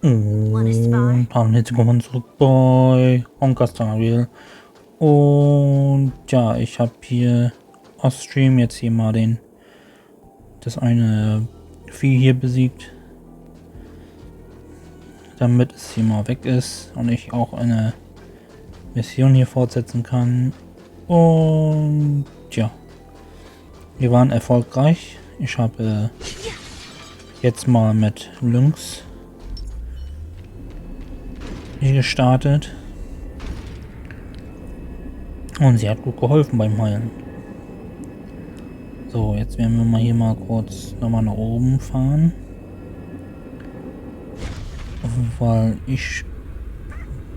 Und hallo, herzlich willkommen zurück bei Honkai. Und ja, ich habe hier auf Stream jetzt hier mal das eine Vieh hier besiegt, damit es hier mal weg ist und ich auch eine Mission hier fortsetzen kann. Und ja, wir waren erfolgreich. Ich habe jetzt mal mit Lynx hier gestartet und sie hat gut geholfen beim Heilen. So, jetzt werden wir mal hier mal kurz nochmal nach oben fahren. Weil ich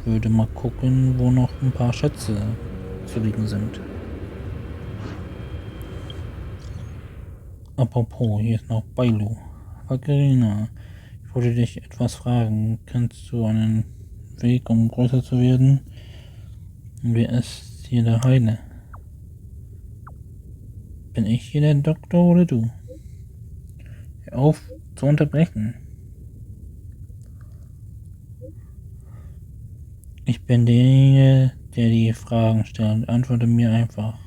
würde mal gucken, wo noch ein paar Schätze zu liegen sind. Apropos, hier ist noch Bailu. Valerina, ich wollte dich etwas fragen. Kennst du einen Weg, um größer zu werden? Wer ist hier der Heile? Bin ich hier der Doktor oder du? Hör auf zu unterbrechen. Ich bin derjenige, der die Fragen stellt. Antworte mir einfach.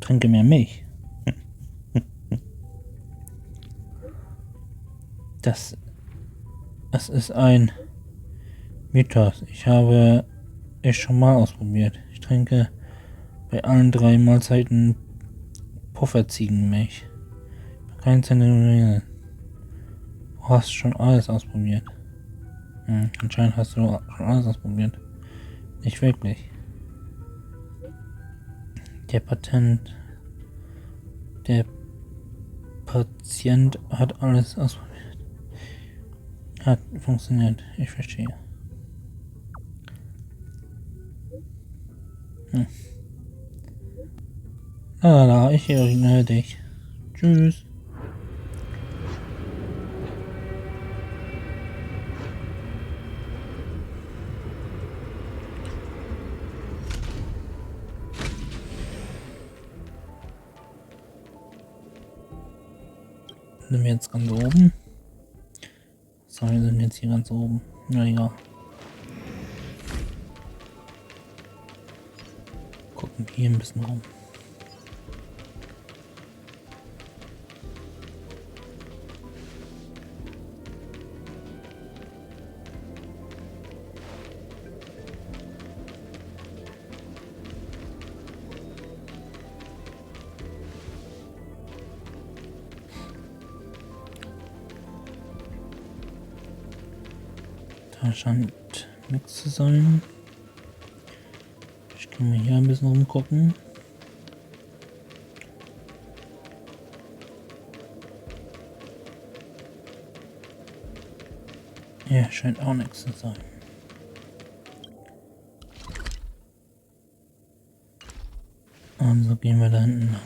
Trinke mehr Milch. Das ist ein Mythos. Ich habe es schon mal ausprobiert. Ich trinke bei allen 3 Mahlzeiten Pufferziegenmilch. Kein Zentimeter. Du hast schon alles ausprobiert. Anscheinend hast du schon alles ausprobiert. Nicht wirklich. Der Patent. Der Patient hat alles ausprobiert. Hat funktioniert. Ich verstehe. Ich erinnere dich. Tschüss. Sind wir jetzt ganz oben? So, wir sind jetzt hier ganz oben. Na egal. Gucken hier ein bisschen rum. Da scheint nichts zu sein. Ich kann mir hier ein bisschen rumgucken. Hier scheint auch nichts zu sein. Also gehen wir da hinten lang.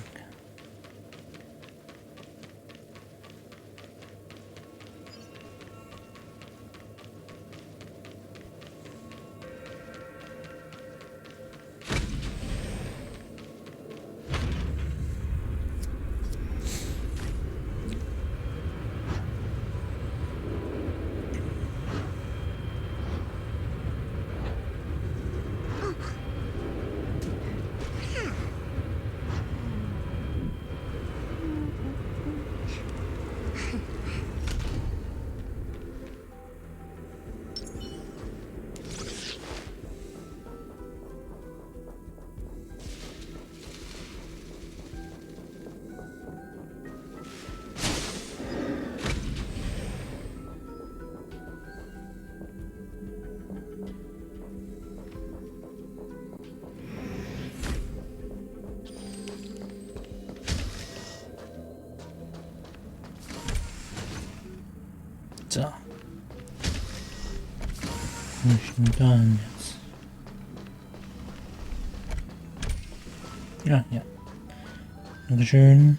So. Wo ist denn da hin jetzt? Ja, ja. Dankeschön.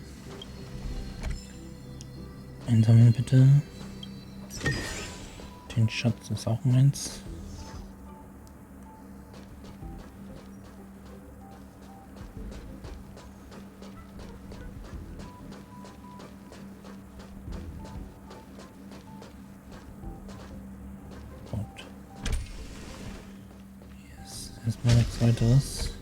Einsammeln bitte. Den Schatz ist auch meins. Erstmal nichts weiteres.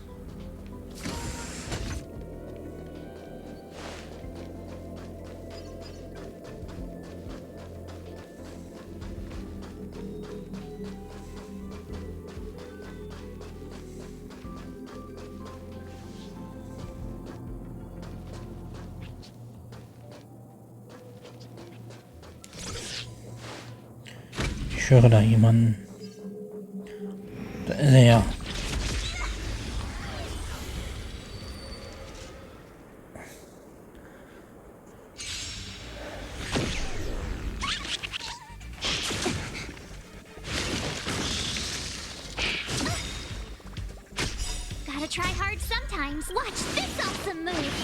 Ich höre da jemanden. Da ist er ja. Gotta try hard sometimes. Watch this awesome move.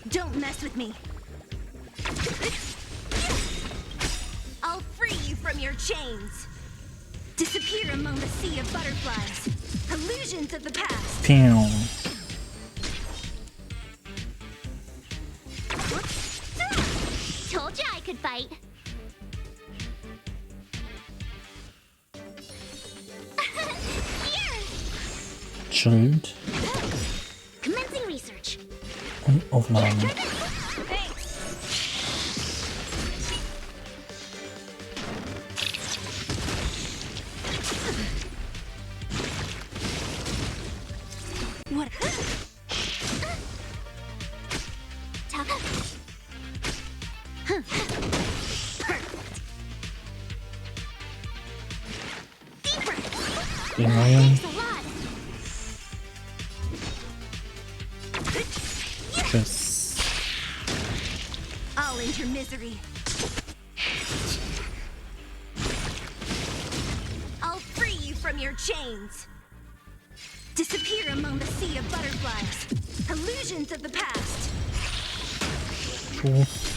Don't mess with me. I'll free you from your chains. Disappear among the sea of butterflies. Illusions of the past. Pew. Told you I could fight. Here. Schild Commencing research. und Aufladen. Thanks. What? Tough. Deeper. Die neuen Thanks a lot. Tschüss. I'll end your misery. I'll free you from your chains. Disappear among the sea of butterflies. Illusions of the past. Tschüss.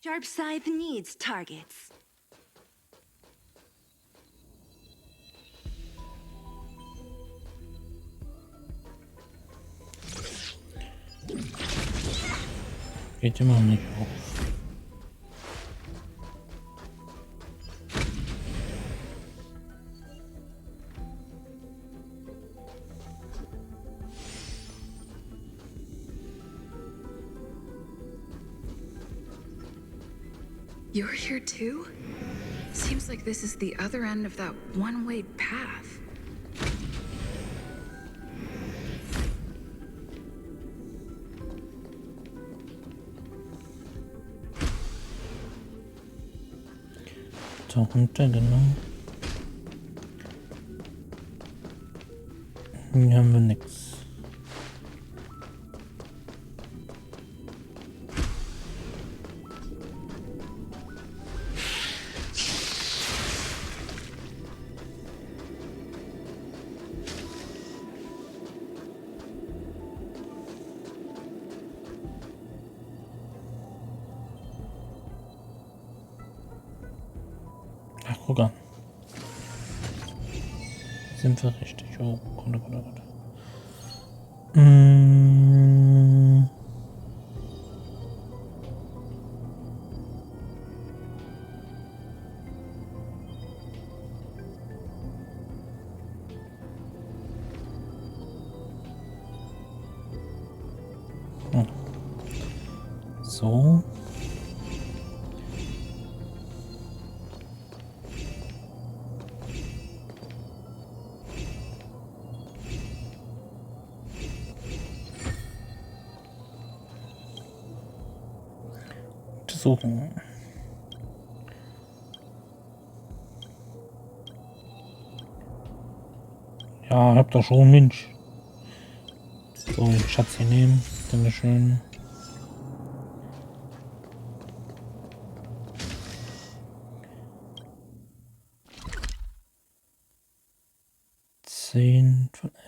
Sharp scythe needs targets. Geht immer nicht auf. You're here too? Seems like this is the other end of that one-way path. Da runter, genau. Hier haben wir nichts. Ach, guck an. Sind wir richtig? Oh Gott, oh Gott, oh Gott. So. Suchen. Ja, habt ihr schon, Mensch. So, den Schatz hier nehmen. Dankeschön. Zehn von 11.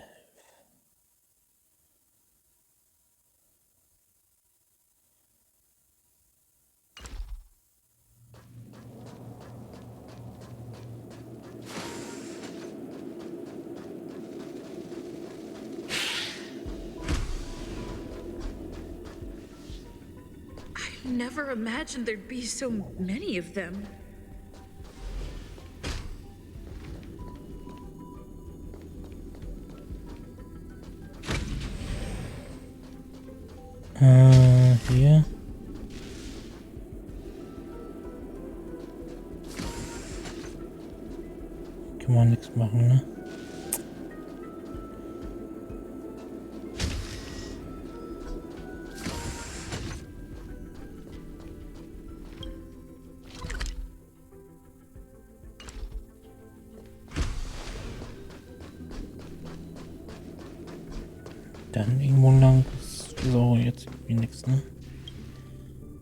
never imagined there'd be so many of them. Hier. Kann man nichts machen, ne? Dann irgendwo lang. So, jetzt irgendwie nichts, ne?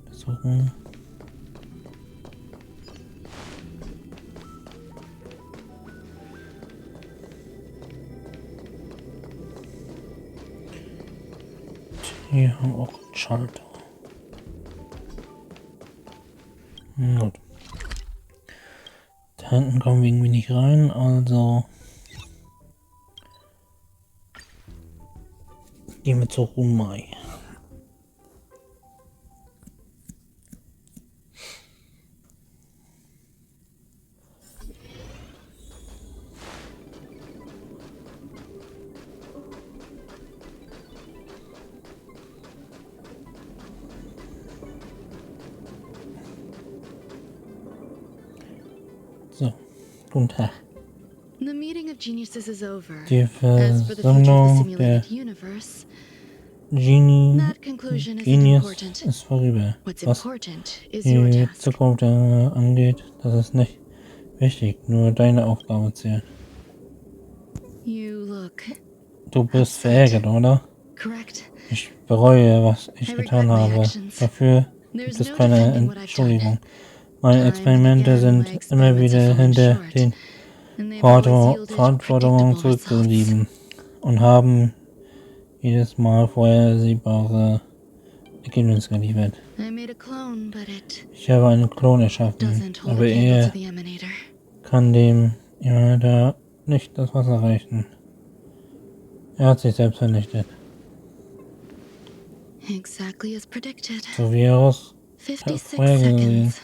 Versuchen. Hier haben wir auch einen Schalter. Gut. Da hinten kommen wir irgendwie nicht rein, also gehen wir zur Runmai. So, guten Tag. The meeting of geniuses is over. Die As for the future of the Versammlung der simulated universe, Genius that conclusion isn't important. ist vorüber. What's Was important is your die task. Zukunft angeht, das ist nicht wichtig, nur deine Aufgabe zählt. You look Du bist verärgert, oder? correct. Ich bereue, was ich I getan regret my habe. actions. Dafür There's gibt es no keine defending what I've Entschuldigung. done. Meine Time and Experimente again, my sind immer experiments wieder have fallen hinter short, den and they've always yielded Verantwortungen predictable results. zurückgeblieben und haben jedes Mal vorhersehbare Ergebnisse geliefert. I made a clone, but it Ich habe einen Klon erschaffen, doesn't hold aber a candle to er the emanator. kann dem da nicht das Wasser reichen. Er hat sich selbst vernichtet, Exactly as predicted. so wie er es 56 vorhergesehen. seconds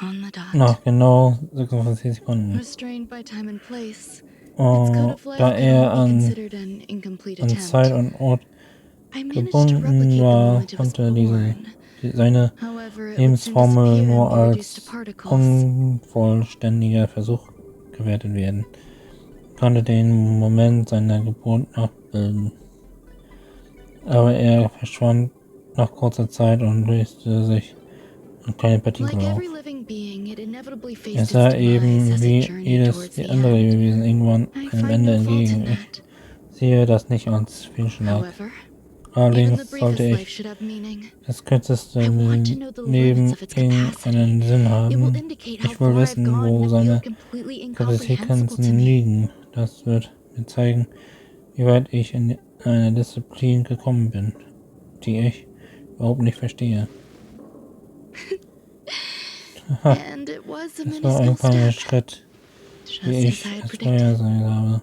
on the dot. Nach genau 46 Sekunden. Restrained by time and place, its Oh, code of life da can er only be an considered an incomplete Zeit attempt. und Ort I managed to replicate gebunden the war, moment it was konnte born. seine However, it would soon Lebensformel disappear nur and be reduced to als particles. unvollständiger Versuch gewertet werden. Konnte den Moment seiner Geburt nachbilden. Aber er verschwand nach kurzer Zeit und löste sich in kleine Partikel Like auf. every living being, it inevitably Er faced its sah demise eben as wie it journeyed jedes towards die the andere end. Lebewesen irgendwann I einem find Ende no fault in entgegen. that. Ich sehe das nicht als Fehlschlag. However, even the Allerdings briefest sollte life ich should have meaning. das kürzeste I want to know the Leben limits of its capacity. einen Sinn It will haben. indicate how Ich will far I've wissen, gone wo in a seine field completely incomprehensible to Kapazitäten me. liegen. Das wird mir zeigen, wie weit ich in einer Disziplin gekommen bin, die ich überhaupt nicht verstehe. And it was a Das war ein minuscule kleiner step, Schritt, just wie as ich I had es predicted. vorhergesehen habe.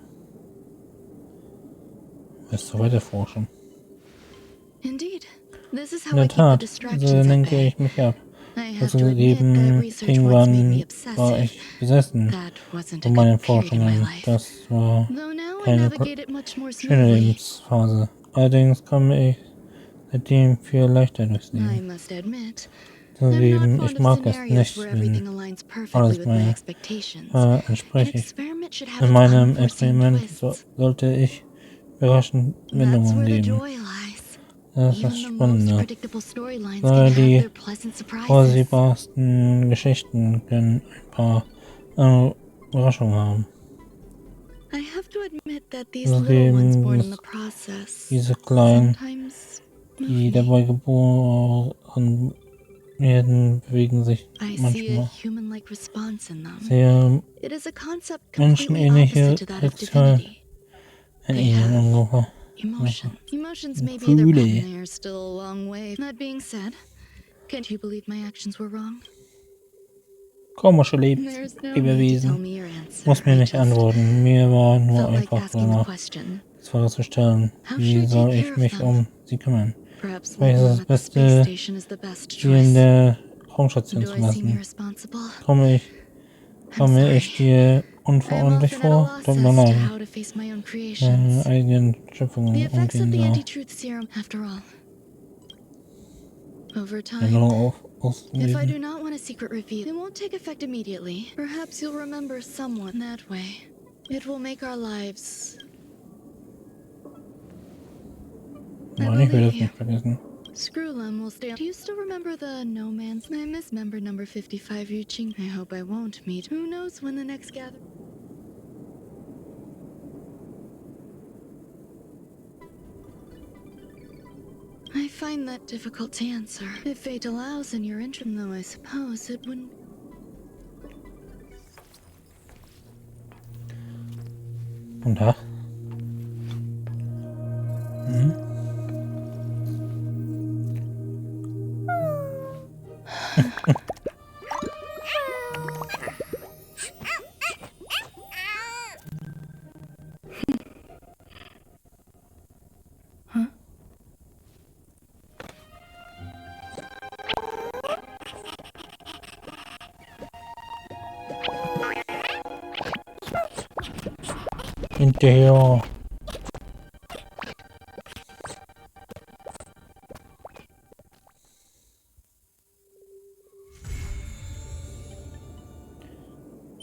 Willst du weiter forschen? Indeed, this is In how I der keep the Tat, so distractions at lenke bay. ich mich ab. I have Also to admit that gegeben, research once made me irgendwann war obsessive. ich besessen That wasn't a von meinen good period in my Forschungen. life. Das war Though now I keine navigate it much more schöne smoothly. Lebensphase. Allerdings komme ich seitdem viel leichter durchs I Leben. must admit, Das I'm not Leben, fond ich of mag es scenarios nicht, where wenn everything aligns perfectly alles with my meiner expectations. An entspricht. experiment should have In its meinem unforeseen Experiment twists. sollte ich überraschend That's Wendungen where the geben. joy lies. Das ist Even das the most Spannende. predictable storylines Sogar can have die their pleasant surprises. vorsehbarsten Geschichten können ein paar Überraschungen haben. I have to admit that these Das little ones Leben born in ist the process diese Kleinen, sometimes die move me. dabei geboren werden, bewegen sich I see a manchmal human-like response in them. sehr It is a concept completely menschenähnliche opposite to that of Reaktionen divinity. in They ihnen have ungefähr. Emotions may be their Gefühle. pen, they're still a long way. That being said, can't you believe my actions were wrong? Komische There's no need to tell Lebewesen. me your answer. Muss mir I nicht just antworten. Mir war nur felt like einfach asking the danach, question. die Frage zu stellen. How should Wie I soll take ich care of mich them? um sie kümmern? Perhaps Vielleicht ist living das at the space Beste, station is the best sie in choice. der Raumstation Do zu I seem lassen. irresponsible? Komme sorry. ich dir I am unverordentlich often at a vor? loss Tut mir as to leid. how to face my own creations. Eigenen The Schöpfungen effects of umgehen the soll. anti-truth serum, after all. Over time, Genau if I auslesen. do not want a secret reveal, it won't take effect immediately. Perhaps you'll remember someone that way. It will make our lives. Nein, ich will das nicht vergessen. Screwlum will stay. Do you still remember the No Man's? I miss member number 55 reaching. I hope I won't meet. Who knows when the next gather. I find that difficult to answer. If fate allows in your interim, though, I suppose it wouldn't. Guten Tag. Hinterher.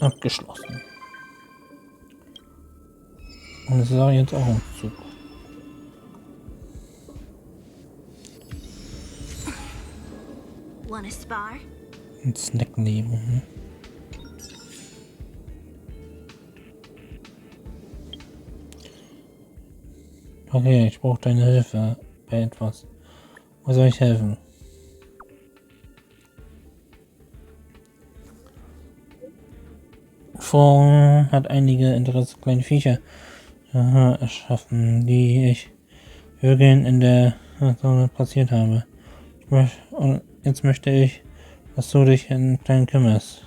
Abgeschlossen. Und es ist auch jetzt auch ein Zug. Wanna spar? Ein Snack nehmen. Okay, ich brauche deine Hilfe bei etwas. Wo soll ich helfen? Form hat einige interessante kleine Viecher erschaffen, die ich Jürgen in der Sonne platziert habe. Und jetzt möchte ich, dass du dich in kleinen kümmerst.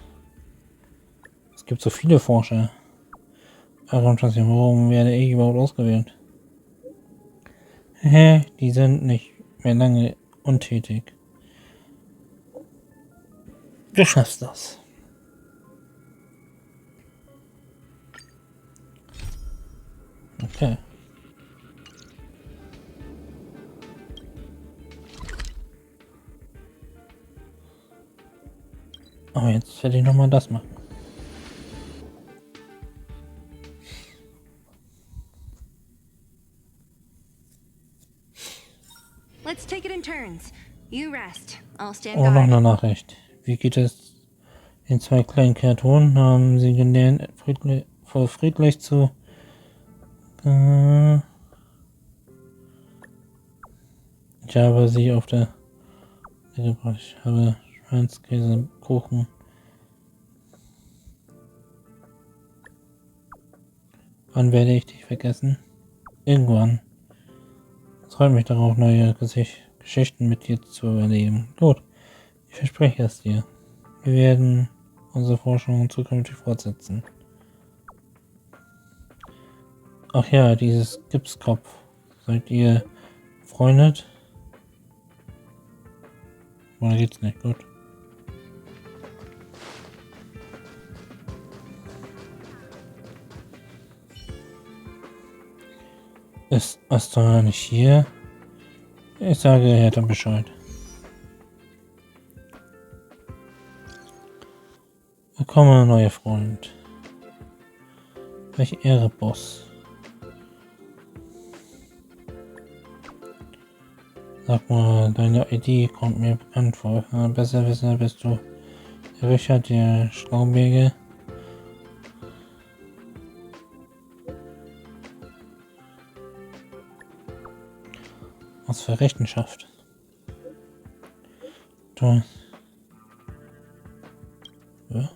Es gibt so viele Forscher. Warum werde ich überhaupt ausgewählt? Die sind nicht mehr lange untätig. Du schaffst das. Okay. Aber jetzt werde ich nochmal das machen. Let's take it in turns. You rest. I'll stand Oh, noch guard. eine Nachricht. Wie geht es den zwei kleinen Kreaturen? Haben sie gelernt, friedlich zu... Ich habe sie auf der... gebracht. Ich habe Schweinskäse, Kuchen. Wann werde ich dich vergessen? Irgendwann. Es freut mich darauf, neue Geschichten mit dir zu erleben. Gut, ich verspreche es dir. Wir werden unsere Forschung zukünftig fortsetzen. Ach ja, dieses Gipskopf. Seid ihr befreundet? Oder geht's nicht gut? Ist Astra nicht hier? Ich sage Herta Bescheid. Willkommen, neuer Freund. Welche Ehre, Boss. Sag mal, deine ID kommt mir bekannt vor. Besser wissen bist du der Richard der Schlauberge. Was für Rechenschaft. Du. Ja?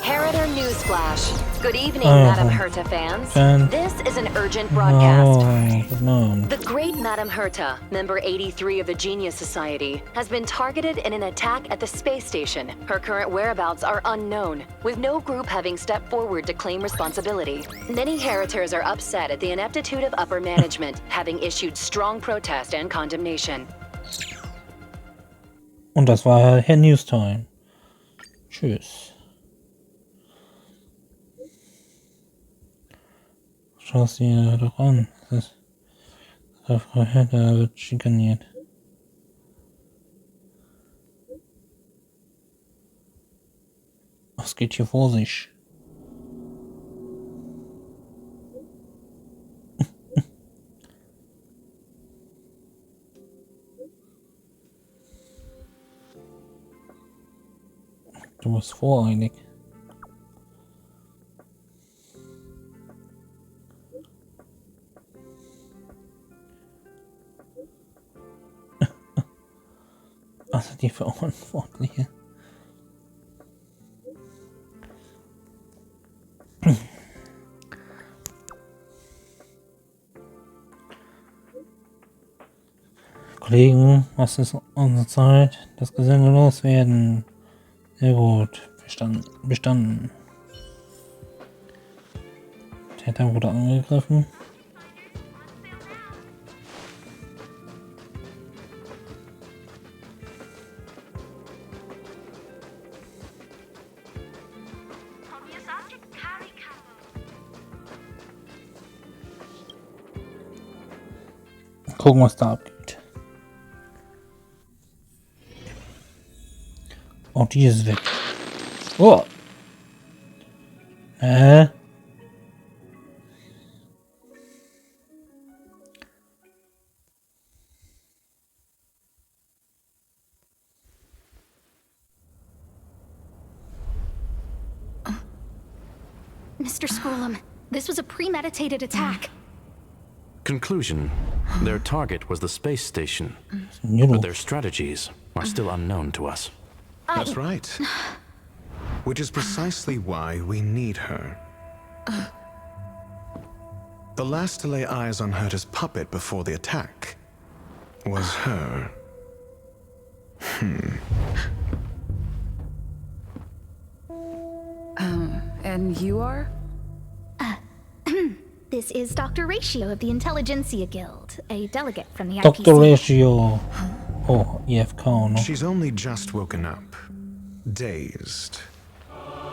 Herta Newsflash. Good evening, Oh, Madam Herta fans. This is an urgent Oh, broadcast. no. The great Madam Herta, member 83 of the Genius Society, has been targeted in an attack at the space station. Her current whereabouts are unknown, with no group having stepped forward to claim responsibility. Many Heritors are upset at the ineptitude of upper management, having issued strong protest and condemnation. Und das war Herr Newstime. Tschüss. Schau es dir doch an. Frau Herta wird schikaniert. Was geht hier vor sich? Du bist voreilig. Also die Verantwortliche. Kollegen, was ist unsere Zeit? Das Gesänge loswerden. Sehr gut. Bestanden. Der Herta wurde angegriffen. Gucken, was da abgeht. Oh, die ist weg. Oh. Mr. Scrollum, this was a premeditated attack. Conclusion: their target was the space station, but their strategies are still unknown to us. That's right. Which is precisely why we need her. The last to lay eyes on Herta's puppet before the attack was her. And you are? This is Dr. Ratio of the Intelligentsia Guild, a delegate from the Dr. IPC. Ratio. Oh, EFK, no? She's only just woken up, dazed.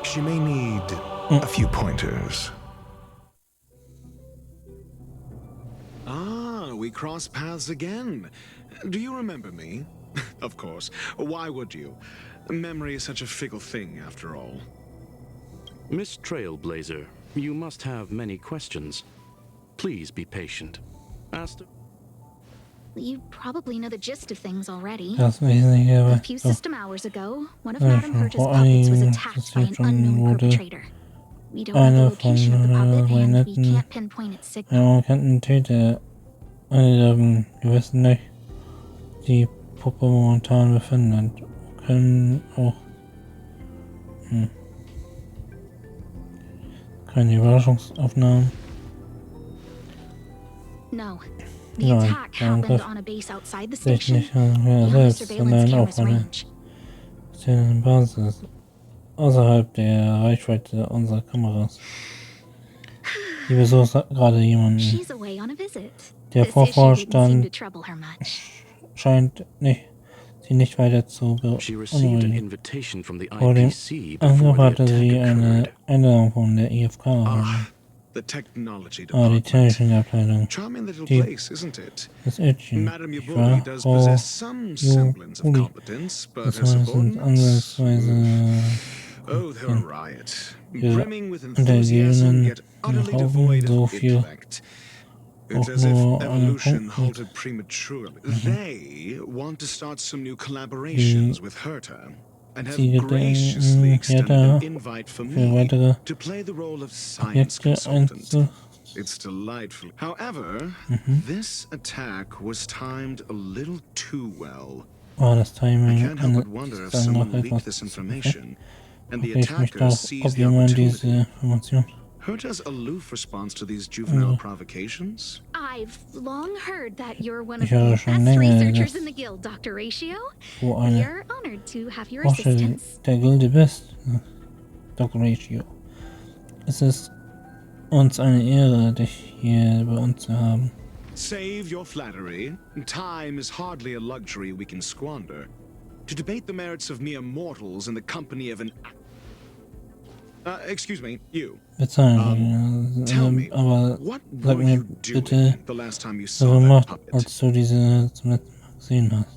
She may need a few pointers. Ah, we cross paths again. Do you remember me? Of course. Why would you? Memory is such a fickle thing, after all. Miss Trailblazer, you must have many questions. Please be patient. Aster? You probably know the gist of things already. Das Wesentliche, A aber few so. system hours ago, one of Madame Herta's puppets was attacked by an unknown perpetrator. We don't know the location of the puppet, and we can't pinpoint its signal. Ja, man kann Täter angegriffen. Wir wissen nicht, die Puppe momentan befindet. Können auch keine Überraschungsaufnahmen. No. The Nein, attack der happened Angriff on a base outside the sich station, nicht an beyond the selbst, surveillance sondern auf camera's eine range. Basis außerhalb der Reichweite unserer Kameras. Die besucht gerade jemanden. She's away on a visit. Der This issue didn't seem to Vorvorstand trouble her much. scheint sie nicht weiter zu She received an beunruhigen. invitation from the Vor dem IPC Angriff before the hatte attack sie eine occurred. Einladung von der IFK erhalten. The technology Die department. Technikabteilung. Charming little Die- place, isn't it? Das Mädchen, Madame nicht Yabuli wahr? does Frau possess some semblance of Yabuli. competence, but Das her war sind subordinates... ansatzweise Oh, they're a riot. Ihre Brimming with enthusiasm, Untergebenen yet utterly Haufen, devoid so of viel intellect. It's auch as if nur an einem evolution Punkt halted prematurely. They want to start some new collaborations with Herta, and have Sie graciously gedenken extended Herta an invite for für me weitere to play the role of science Objekte consultant. It's delightful. However, this attack was timed a little too well. war das I Timing can't help but wonder if dann someone noch leaked etwas this zu information, and the frage ich mich attacker doch, ob seized the jemand diese opportunity. Information Herta's aloof response to these juvenile provocations? I've long heard that you're one of Ich höre the schon best länger, researchers dass in the guild, Dr. Ratio. du eine We're honored to have your Forscherin assistance. der Gilde bist, Dr. Ratio. Es ist uns eine Ehre, dich hier bei uns zu haben. Save your flattery. Time is hardly a luxury we can squander. to debate the merits of mere mortals in the company of an... excuse me, you. Tell me, aber what sag were mir you bitte, doing the last time you was saw du that gemacht, puppet? als du diese zum letzten Mal gesehen hast.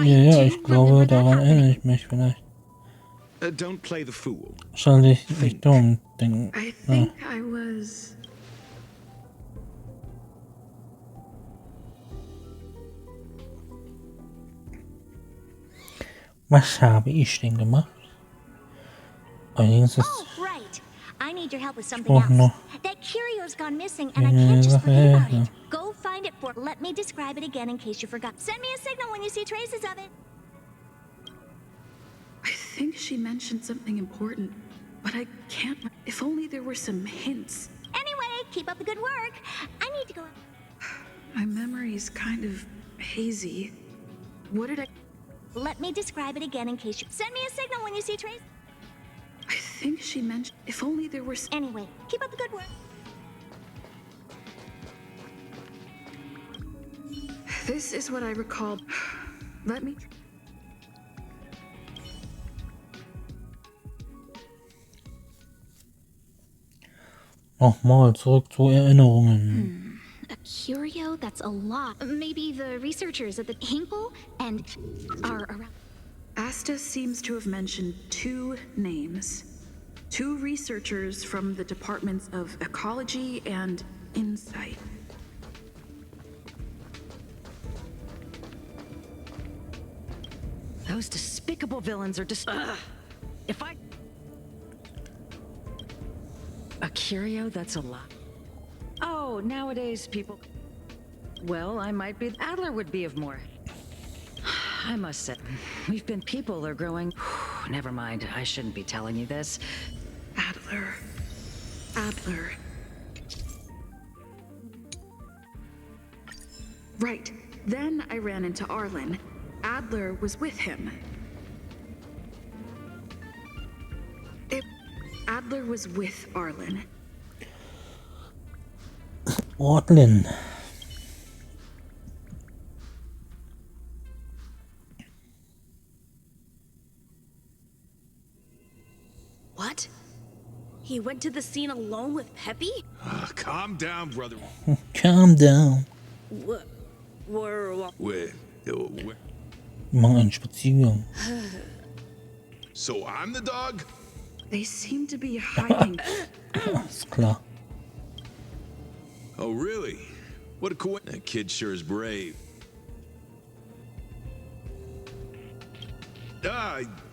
Ja, ich glaube, daran erinnere ich mich vielleicht. Don't play the fool. Soll ich nicht dumm denken. I think I was... Was habe ich denn gemacht? Allerdings ist Oh, right. I need your help with something Spruch else. noch. That curio's gone missing, and I can't just forget about ja. it. Go find it for. Let me describe it again in case you forgot. Send me a signal when you see traces of it. I think she mentioned something important, but I can't... If only there were some hints. Anyway, keep up the good work. I need to go. My memory's kind of hazy. What did I... Let me describe it again in case you. Send me a signal when you see traces. I think she mentioned... If only there were... Anyway, keep up the good work. This is what I recall. Let me... Nochmal zurück zu Erinnerungen. A curio? That's a lot. Maybe the researchers at the Hinkle and are around. Asta seems to have mentioned 2 names. 2 researchers from the departments of ecology and insight. Those despicable villains are just... If I... A curio, that's a lot. Oh, nowadays people... Well, I might be... Adler would be of more. I must say, people are growing... Never mind, I shouldn't be telling you this. Adler. Right. Then I ran into Arlen. Adler was with him. Adler was with Arlen. Ortlin. What? He went to the scene alone with Peppy? Calm down, brother. Calm down. Where? Mach einen Spaziergang. So I'm the dog? They seem to be hiding. Ist klar. Oh, really? What a coincidence. That kid sure is brave.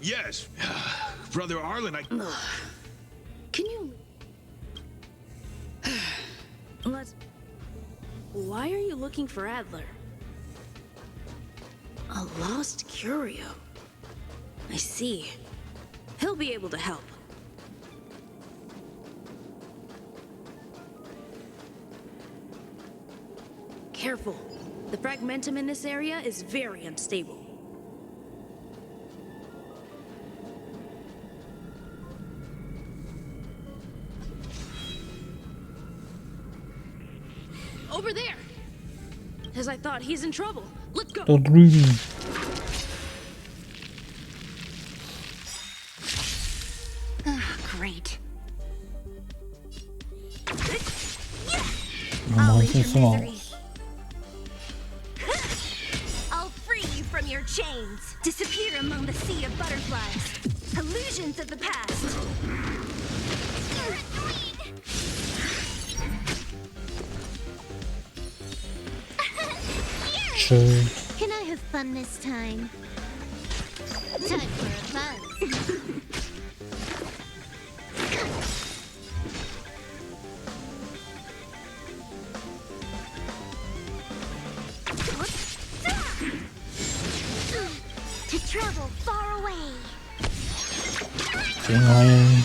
Yes. Brother Arlen, Can you... Why are you looking for Adler? A lost curio. I see. He'll be able to help. Careful. The fragmentum in this area is very unstable. Over there! As I thought, he's in trouble. Let's go! Da drüben. Great. Normal ist es so. I'll free you from your chains. Disappear among the sea of butterflies. Illusions of the past. You're annoying. Schön. Can I have fun this time? Time for a buzz. To travel far away. Heilen.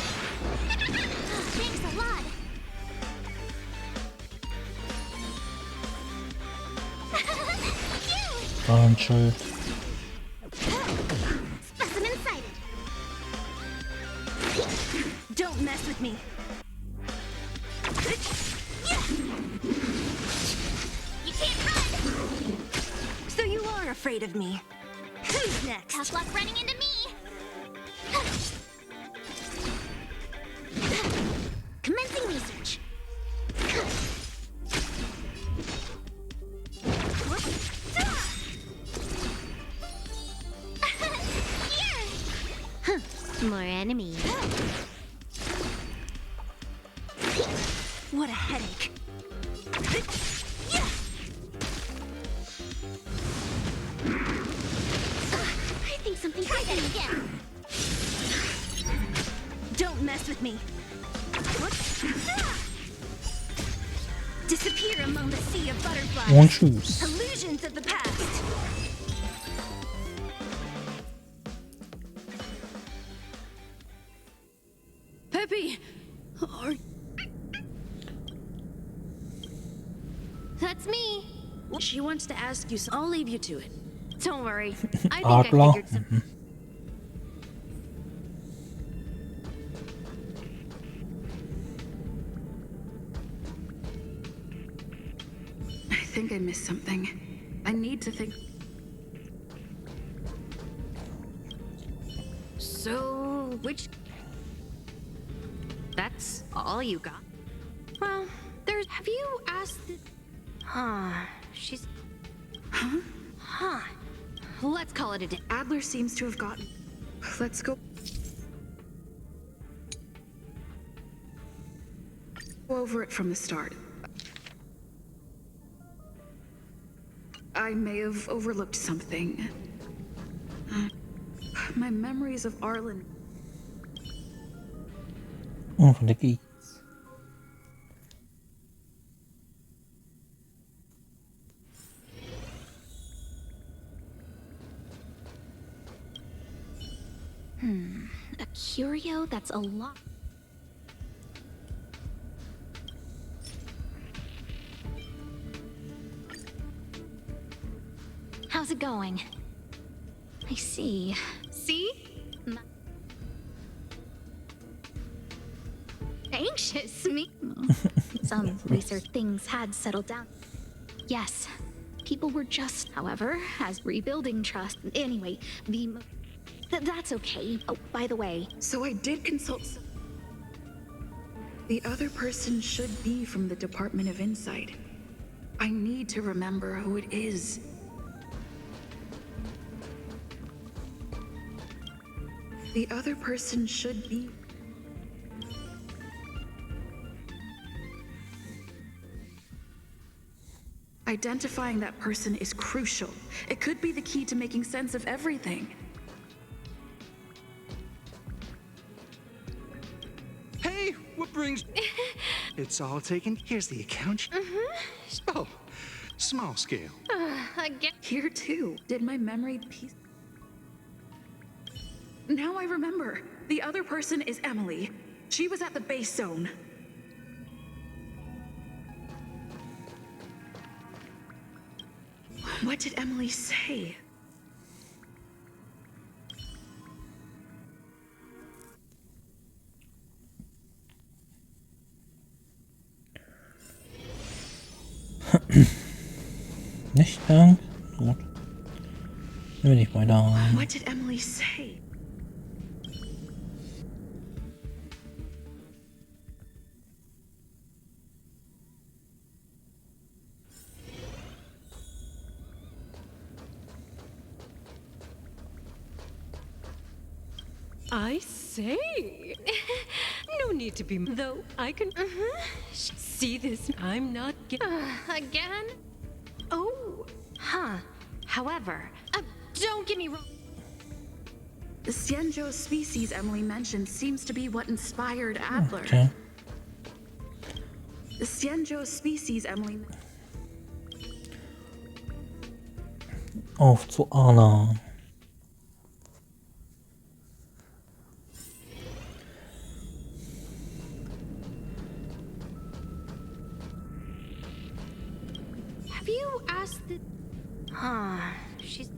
Thanks a lot. Zahlenschild. Specimen sighted. Don't mess with me. You can't hide. So you are afraid of me. Who's next? Tough luck running into me. Commencing research. More enemies. What a headache. I think something's happening again. Don't mess with me. Disappear among the sea of butterflies. One shoes. Illusions of the past. Peppy! That's me. She wants to ask you, so I'll leave you to it. Don't worry. I think Adler. I figured some. I think I missed something. I need to think. So, which... That's all you got? Well, there's. Have you asked? She's. Huh? Let's call it a day. Adler seems to have gotten. Let's go. Go over it from the start. I may have overlooked something. My memories of Arlen. Oh, von der geht's. A curio that's a lot. How's it going? I see. See? Anxious, me. Some research things had settled down. Yes, people were just, however, as rebuilding trust. Anyway, that's okay. Oh, by the way. So I did consult the other person should be from the Department of Insight. I need to remember who it is. The other person should be. Identifying that person is crucial. It could be the key to making sense of everything. Hey, what brings... It's all taken. Here's the account. Oh, small scale. Again. Here too. Did my memory piece... Now I remember. The other person is Emily. She was at the base zone. What did Emily say? Nicht lang? Gut. Dann bin ich weiter. What did Emily say? I say, no need to be, though I can see this. I'm not Again? Oh. However, don't get me wrong. The Xianzhou species Emily mentioned seems to be what inspired Adler. Okay. The Xianzhou species Emily... Auf zu Anna. Have you asked the... she's...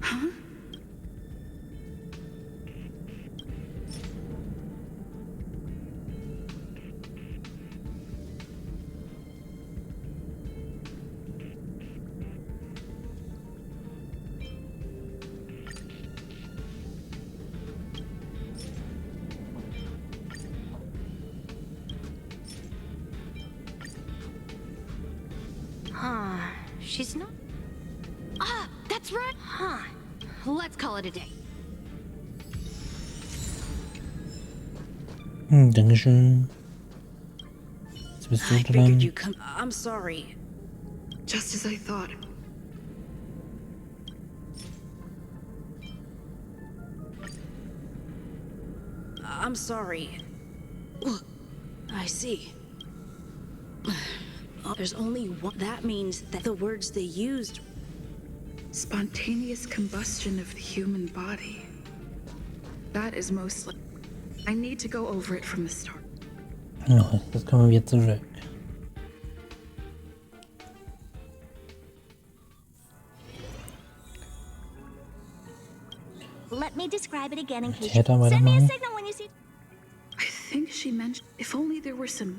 Huh? She's not... Ah, that's right! Huh. Let's call it a day. Dankeschön. Jetzt bist du dran. I'm sorry. Just as I thought. I'm sorry. I see. There's only one. That means that the words they used. Spontaneous combustion of the human body. That is mostly. I need to go over it from the start. Ja, jetzt kommen wir zurück. Let me describe it again in case. Herta, Send me a signal when you see. I think she mentioned if only there were some.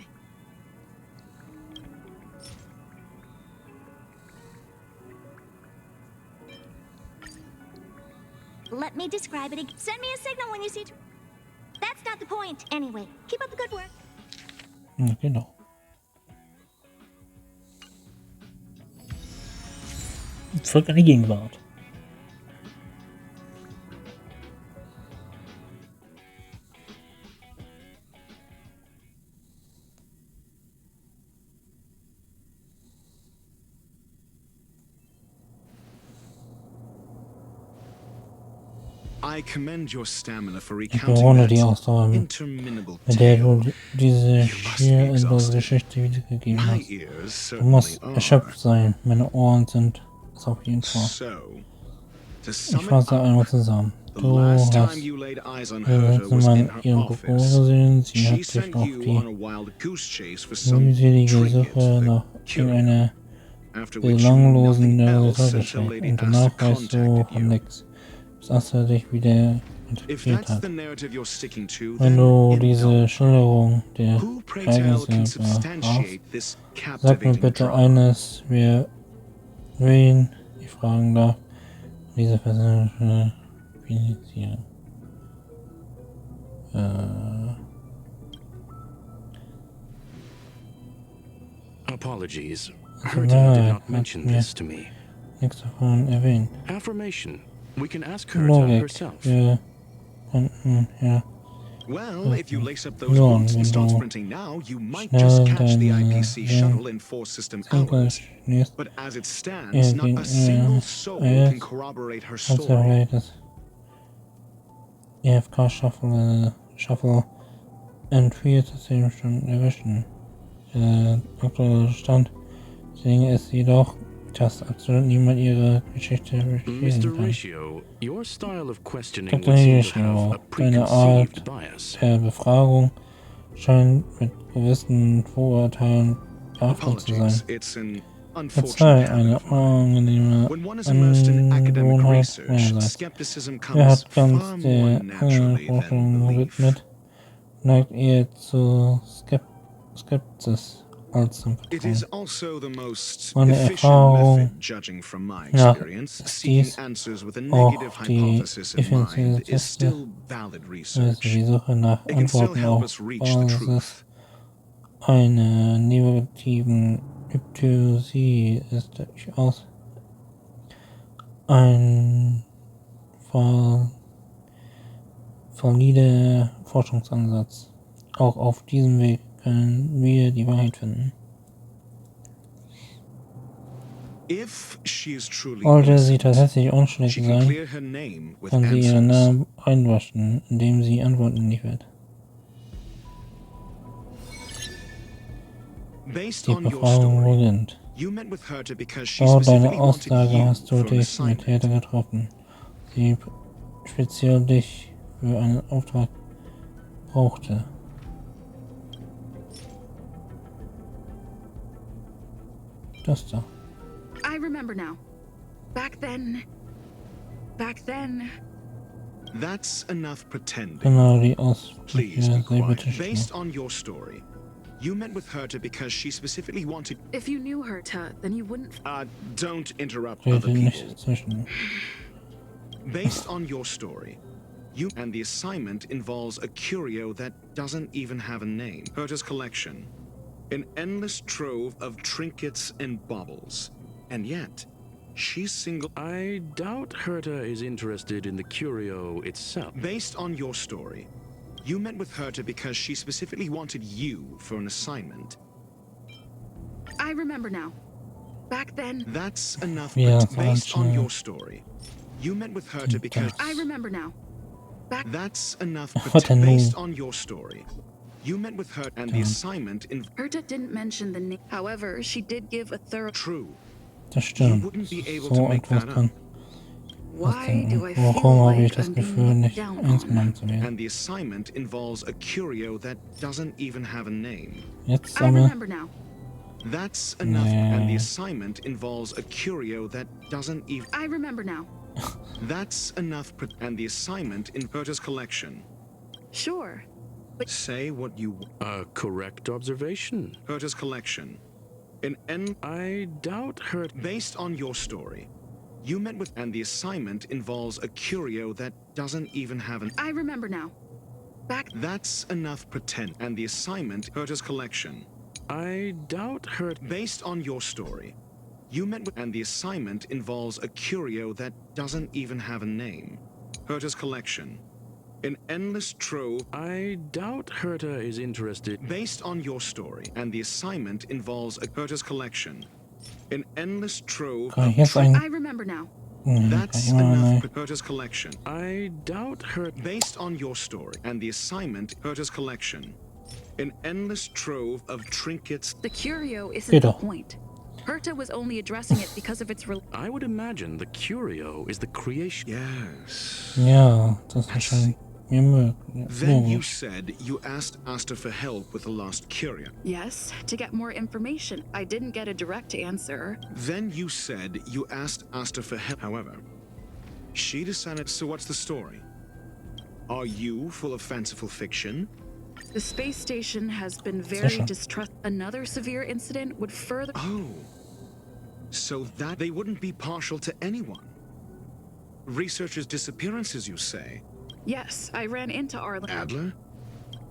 Let me describe it again. Send me a signal when you see. That's not the point. Anyway, keep up the good work. Ja, genau. Zurück in die Gegenwart. I commend your stamina for Ich recounting bewundere die that Ausdauer, interminable mit der tale. du diese schier endlose Geschichte wiedergegeben My hast. ears Du musst certainly erschöpft are. sein. Meine Ohren sind es auf jeden Fall. So, to Ich sum it fasse up, einmal zusammen. the Du last hast time you laid eyes on das Herta letzte was Mal in in her ihrem Büro office. gesehen. Sie She hat dich sent auf you die on a wild goose chase for some mühselige trinket, Suche the nach curio. irgendeiner After which belanglosen nothing else Resultat until geschehen. Lady Und Asta danach weißt du contacted von you. nix, bis Asta dich wieder If integriert that's hat. the narrative you're sticking to, Wenn then du diese indulge. Schilderung der Who, pray tell, can Ereignisse beharrst, substantiate this sag mir captivating bitte drama? eines, wen ich fragen darf, diese persönliche Finanzierung. Apologies. Also Herta did nein, not mention hat mir this to me. nichts davon erwähnt. Affirmation. We can ask Herta Logik, herself. wir konnten, ja. Well, if you lace up those Nun, boots and wenn start du sprinting now, you might just schnell catch the deine IPC shuttle in 4 system Senker hours. schnierst, But as it stands, not gegen a single soul can corroborate her kannst du story. vielleicht das EFK-Shuttle entführt 10 Stunden erwischen. Der aktuelle Stand der Dinge ist jedoch, dass absolut niemand ihre Geschichte bestätigen Mr. kann. Ratio, your style of questioning Dr. would seem to have Ratio, a deine Art preconceived bias. der Befragung scheint mit gewissen Vorurteilen behaftet zu sein. Apologies, it's an Verzeih, unfortunate eine habit of mine. unangenehme When one is immersed in academic Angewohnheit research, meinerseits. skepticism Er comes hat far ganz more der naturally than Forschung belief. gewidmet, neigt eher zu Skepsis als zum It Vertrauen. is also the most Meine efficient Erfahrung method, judging from my nach experience. ist Seeking dies answers with a auch negative die hypothesis in mind is effizienteste still valid Weise, research. die Suche nach It can still Antworten help auf us reach the Basis truth. einer negativen Hypothesie ist durchaus ein valider Forschungsansatz. Auch auf diesem Weg können wir die Wahrheit finden. If she is truly Sollte sie innocent, tatsächlich she unschuldig can sein, clear her name with kann sie ihren answers. Namen einwaschen, indem sie Antworten liefert. Based Die on your Befragung story, beginnt. you met with Herta because she Laut deiner specifically wanted Aussage you hast du for an dich mit assignment. Herta getroffen. Sie speziell dich für einen Auftrag brauchte. Das da. I remember now. Back then. That's enough pretending. Genau, die Please Ausflüge be quiet. sehr Based on your story, you met with Herta because she specifically wanted. If you knew Herta, then you wouldn't. Don't interrupt other Rede people. nicht zwischen. Based on your story, you and the assignment involves a curio that doesn't even have a name. Herta's collection, an endless trove of trinkets and baubles, and yet she's single. I doubt Herta is interested in the curio itself. Based on your story, you met with Herta because she specifically wanted you for an assignment. I remember now. Back then. That's enough. Yeah, Based on your story, you met with Herta because. I remember now. That's enough. Wat een Based nul. on your story, you met with her and the assignment in. Herta didn't mention the name. However, she did give a thorough. True. Das stimmt. So etwas kann. Warum habe ich das Gefühl, nicht ernst genommen zu werden? And the assignment involves a curio that doesn't even have a name. Jetzt I aber. remember now. That's enough. And the assignment involves a curio that doesn't even. I remember now. That's enough. And the assignment in Herta's collection. Sure. But say what you. A correct observation. Herta's collection. I doubt her. Based on your story, you met with. And the assignment involves a curio that doesn't even have an. I remember now. That's enough. Pretend. And the assignment. Herta's collection. I doubt her. Based on your story, you met with. And the assignment involves a curio that doesn't even have a name. Herta's collection. An endless trove. I doubt Herta is interested. Based on your story, and the assignment involves a Herta's collection. An endless trove. I remember now. That's enough. Herta's collection. I doubt her. Based on your story, and the assignment Herta's collection. An endless trove of trinkets. The curio isn't the point. Herta was only addressing it because of its. I would imagine the curio is the creation. Yes. Ja, das ist schon mir möglich. Then you said you asked Asta for help with the lost curio. Yes, to get more information. I didn't get a direct answer. Then you said you asked Asta for help. However, she decided. So what's the story? Are you full of fanciful fiction? The space station has been very distrustful. Another severe incident would further. Oh. So that they wouldn't be partial to anyone. Researchers' disappearances, you say? Yes, I ran into Arlen. Adler?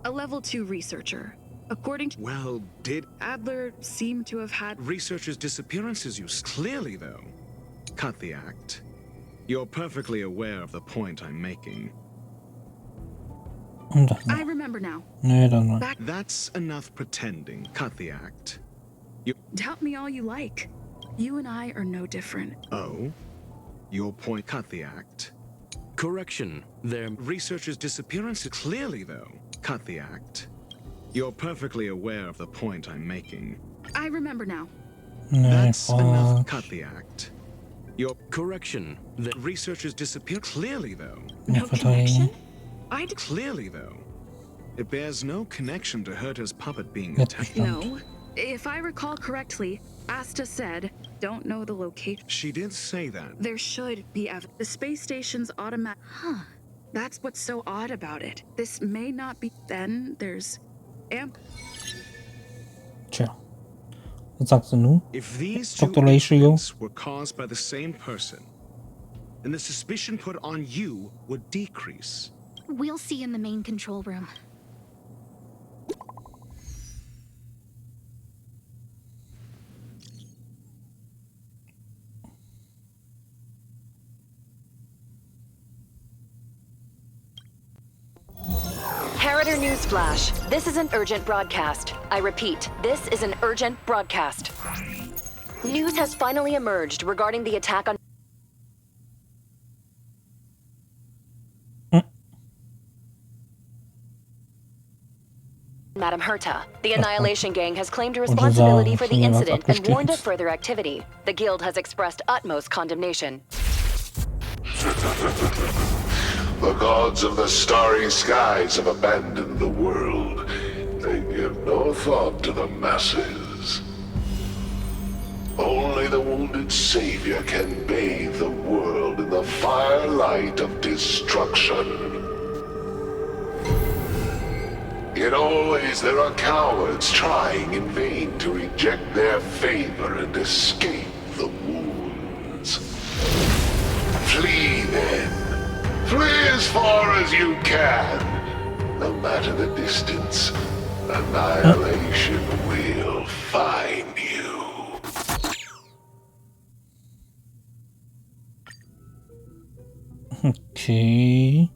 A level 2 researcher. According to. Well, did. Adler seem to have had. Researchers' disappearances, you. Clearly, though. Cut the act. You're perfectly aware of the point I'm making. I remember now. Nee, dann mal. That's enough pretending. Cut the act. You. Doubt me all you like. You and I are no different. Oh? Your point. Cut the act. Correction. Their researchers' disappearance. Clearly, though. Cut the act. You're perfectly aware of the point I'm making. I remember now. That's enough. Cut the act. Your correction. The researchers disappear. Clearly, though. No connection? Clearly, though. It bears no connection to Herta's puppet being attacked. No. If I recall correctly, Asta said, don't know the location. She did say that. There should be evidence. The space station's automatic. Huh. That's what's so odd about it. This may not be. Then there's. Tja. Was sagst du nun? If these two Dr. Ratio were caused by the same person, then the suspicion put on you would decrease. We'll see in the main control room. Herta Newsflash. This is an urgent broadcast. I repeat, this is an urgent broadcast. News has finally emerged regarding the attack on Madam Herta. The Annihilation Gang has claimed responsibility for the incident and warned of further activity. The Guild has expressed utmost condemnation. The gods of the starry skies have abandoned the world. They give no thought to the masses. Only the wounded savior can bathe the world in the firelight of destruction. Yet always there are cowards trying in vain to reject their favor and escape the wounds. Flee then. Flee as far as you can. No matter the distance, annihilation will find you. Okay.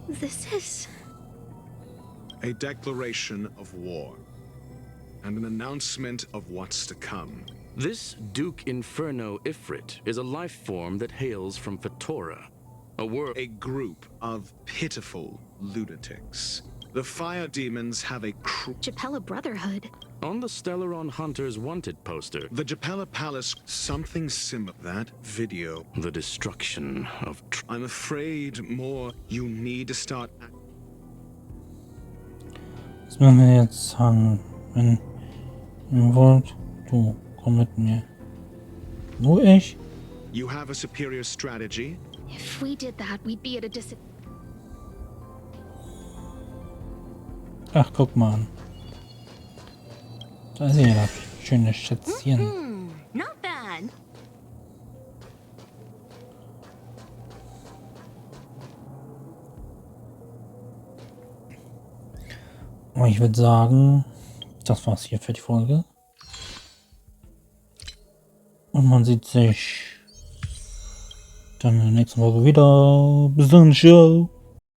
This is... A declaration of war. And an announcement of what's to come. This Duke Inferno Ifrit is a life form that hails from Fatora, a group of pitiful lunatics. The fire demons have a Japella Brotherhood. On the Stellaron Hunter's wanted poster, the Japella Palace, something similar. That video. The destruction of... I'm afraid more. You need to start... Was müssen wir jetzt sagen? Wenn ihr wollt, du, komm mit mir. Nur ich? You have a superior strategy? If we did that, we'd be at a disadvantage. Ach, guck mal an. Da ist ja das schöne Schätzchen. Not bad. Aber ich würde sagen, das war's hier für die Folge. Und man sieht sich dann in der nächsten Folge wieder. Bis dann, ciao.